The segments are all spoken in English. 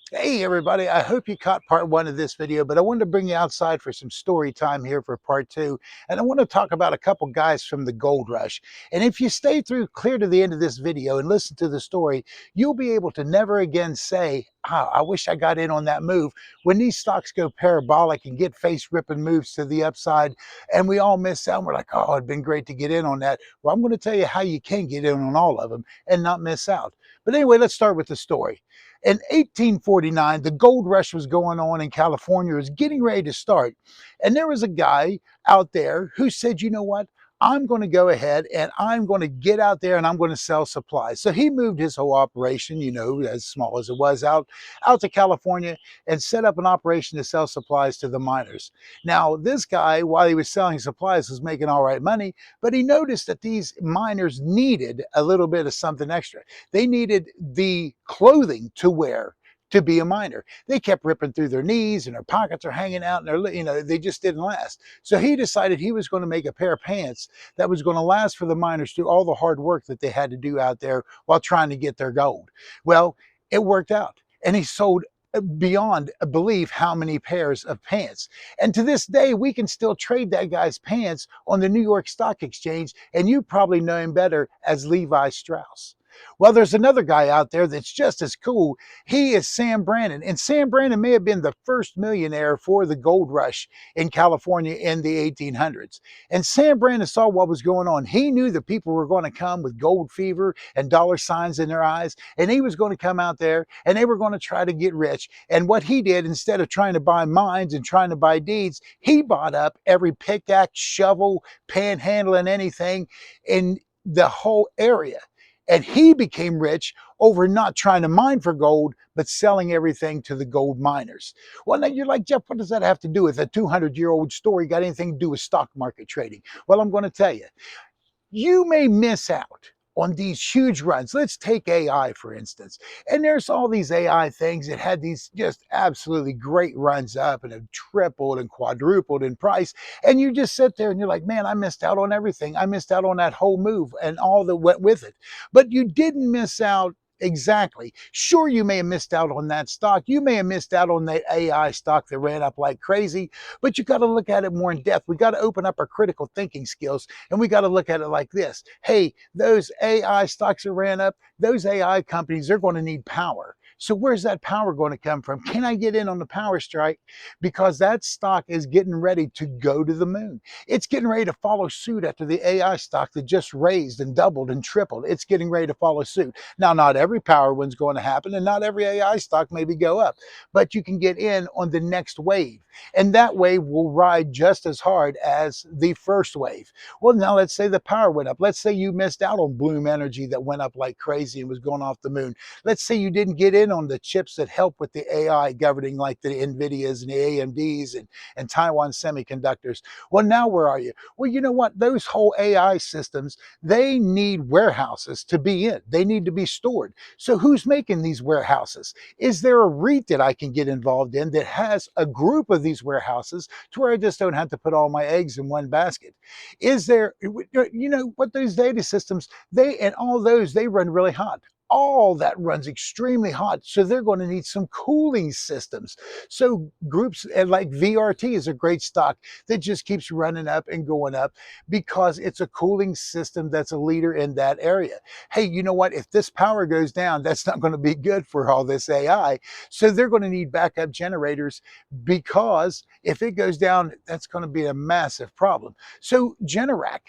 Hey everybody, I hope you caught part one of this video, but I wanted to bring you outside for some story time here for part two. And I want to talk about a couple guys from the gold rush. And if you stay through clear to the end of this video and listen to the story, you'll be able to never again say, I wish I got in on that move. When these stocks go parabolic and get face ripping moves to the upside, and we all miss out, and we're like, oh, it'd been great to get in on that. Well, I'm going to tell you how you can get in on all of them and not miss out. But anyway, let's start with the story. In 1849, the gold rush was going on in California. It was getting ready to start. And there was a guy out there who said, you know what? I'm going to go ahead and I'm going to get out there and I'm going to sell supplies. So he moved his whole operation, as small as it was, out to California and set up an operation to sell supplies to the miners. Now, this guy, while he was selling supplies, was making all right money, but he noticed that these miners needed a little bit of something extra. They needed the clothing to wear to be a miner. They kept ripping through their knees and their pockets are hanging out and they just didn't last. So he decided he was going to make a pair of pants that was going to last for the miners through all the hard work that they had to do out there while trying to get their gold. Well, it worked out and he sold beyond belief how many pairs of pants. And to this day, we can still trade that guy's pants on the New York Stock Exchange, and you probably know him better as Levi Strauss. Well, there's another guy out there that's just as cool. He is Sam Brannan. And Sam Brannan may have been the first millionaire for the gold rush in California in the 1800s. And Sam Brannan saw what was going on. He knew that people were going to come with gold fever and dollar signs in their eyes. And he was going to come out there and they were going to try to get rich. And what he did, instead of trying to buy mines and trying to buy deeds, he bought up every pickaxe, shovel, panhandling, anything in the whole area. And he became rich over not trying to mine for gold, but selling everything to the gold miners. Well, now you're like, Jeff, what does that have to do with a 200-year-old story? Got anything to do with stock market trading? Well, I'm going to tell you, you may miss out on these huge runs. Let's take AI, for instance. And there's all these AI things that had these just absolutely great runs up and have tripled and quadrupled in price. And you just sit there and you're like, man, I missed out on everything. I missed out on that whole move and all that went with it. But you didn't miss out. Exactly. Sure, you may have missed out on that stock. You may have missed out on that AI stock that ran up like crazy, but you got to look at it more in depth. We got to open up our critical thinking skills and we got to look at it like this. Hey, those AI stocks that ran up, those AI companies, they're going to need power. So where's that power going to come from? Can I get in on the power strike? Because that stock is getting ready to go to the moon. It's getting ready to follow suit after the AI stock that just raised and doubled and tripled. It's getting ready to follow suit. Now, not every power one's going to happen and not every AI stock maybe go up, but you can get in on the next wave. And that wave will ride just as hard as the first wave. Well, now let's say the power went up. Let's say you missed out on Bloom Energy that went up like crazy and was going off the moon. Let's say you didn't get in on the chips that help with the AI governing, like the NVDAs and the AMDs and Taiwan Semiconductors. Well, now where are you? Well, you know what? Those whole AI systems, they need warehouses to be in. They need to be stored. So who's making these warehouses? Is there a REIT that I can get involved in that has a group of these warehouses to where I just don't have to put all my eggs in one basket? Is there, what those data systems, they run really hot. All that runs extremely hot. So they're going to need some cooling systems. So groups like VRT is a great stock that just keeps running up and going up because it's a cooling system that's a leader in that area. Hey, you know what? If this power goes down, that's not going to be good for all this AI. So they're going to need backup generators because if it goes down, that's going to be a massive problem. So Generac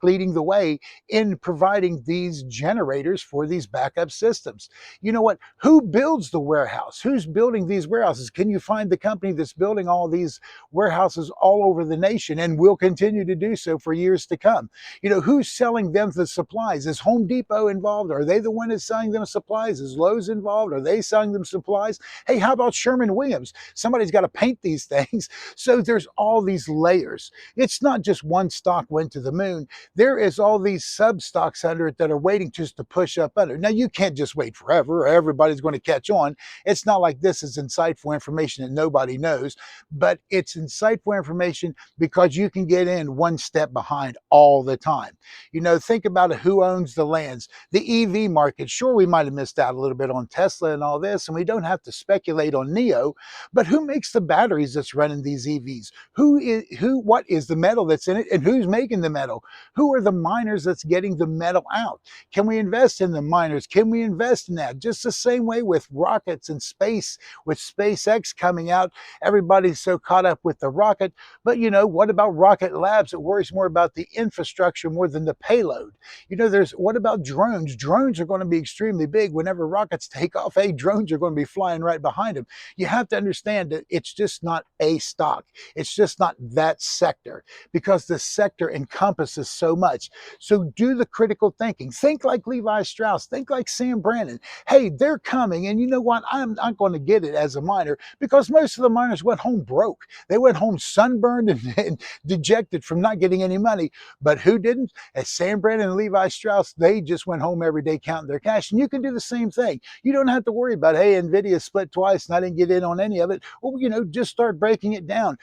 leading the way in providing these generators for these backup systems. You know what? Who builds the warehouse? Who's building these warehouses? Can you find the company that's building all these warehouses all over the nation and will continue to do so for years to come? Who's selling them the supplies? Is Home Depot involved? Are they the one that's selling them supplies? Is Lowe's involved? Are they selling them supplies? Hey, how about Sherman-Williams? Somebody's got to paint these things. So there's all these layers. It's not just one stock went to the moon. There is all these sub stocks under it that are waiting just to push up. 500. Now, you can't just wait forever, or everybody's going to catch on. It's not like this is insightful information that nobody knows, but it's insightful information because you can get in one step behind all the time. You know, think about who owns the lands. The EV market, sure, we might have missed out a little bit on Tesla and all this, and we don't have to speculate on NEO, but who makes the batteries that's running these EVs? What is the metal that's in it, and who's making the metal? Who are the miners that's getting the metal out? Can we invest in the miners? Can we invest in that? Just the same way with rockets and space, with SpaceX coming out, everybody's so caught up with the rocket. But you know, what about Rocket Labs? It worries more about the infrastructure more than the payload. You know, what about drones? Drones are going to be extremely big. Whenever rockets take off, hey, drones are going to be flying right behind them. You have to understand that it's just not a stock. It's just not that sector, because the sector encompasses so much. So do the critical thinking. Think like Levi Strauss. Think like Sam Brannan. Hey, they're coming, and you know what? I'm not going to get it as a miner, because most of the miners went home broke. They went home sunburned and dejected from not getting any money. But who didn't? As Sam Brannan and Levi Strauss, they just went home every day counting their cash. And you can do the same thing. You don't have to worry about, hey, NVDA split twice and I didn't get in on any of it. Well, you know, just start breaking it down.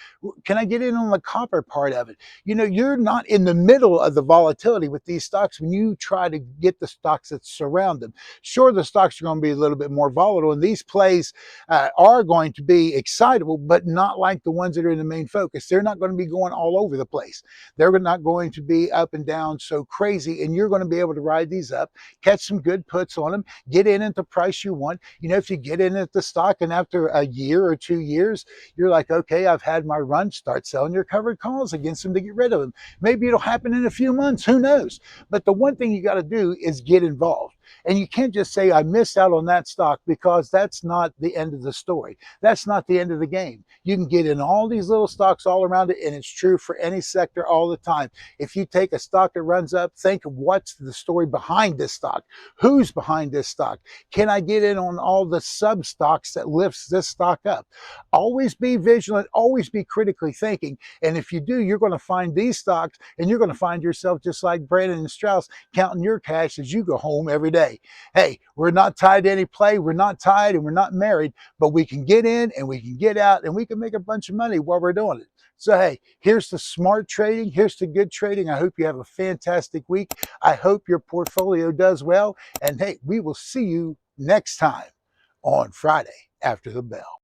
Can I get in on the copper part of it? You know, you're not in the middle of the volatility with these stocks when you try to get the stocks that surround them. Sure, the stocks are going to be a little bit more volatile, and these plays are going to be excitable, but not like the ones that are in the main focus. They're not going to be going all over the place. They're not going to be up and down so crazy, and you're going to be able to ride these up, catch some good puts on them, get in at the price you want. You know, if you get in at the stock and after a year or 2 years, you're like, okay, I've had my run, start selling your covered calls against them to get rid of them. Maybe it'll happen in a few months, who knows? But the one thing you got to do is get involved. And you can't just say, I missed out on that stock, because that's not the end of the story. That's not the end of the game. You can get in all these little stocks all around it, and it's true for any sector all the time. If you take a stock that runs up, think of what's the story behind this stock. Who's behind this stock? Can I get in on all the sub stocks that lifts this stock up? Always be vigilant, always be critically thinking. And if you do, you're going to find these stocks, and you're going to find yourself just like Brannan and Strauss, counting your cash as you go home every day. Hey, we're not tied to any play. We're not tied and we're not married, but we can get in and we can get out and we can make a bunch of money while we're doing it. So, hey, here's the smart trading. Here's the good trading. I hope you have a fantastic week. I hope your portfolio does well. And hey, we will see you next time on Friday after the bell.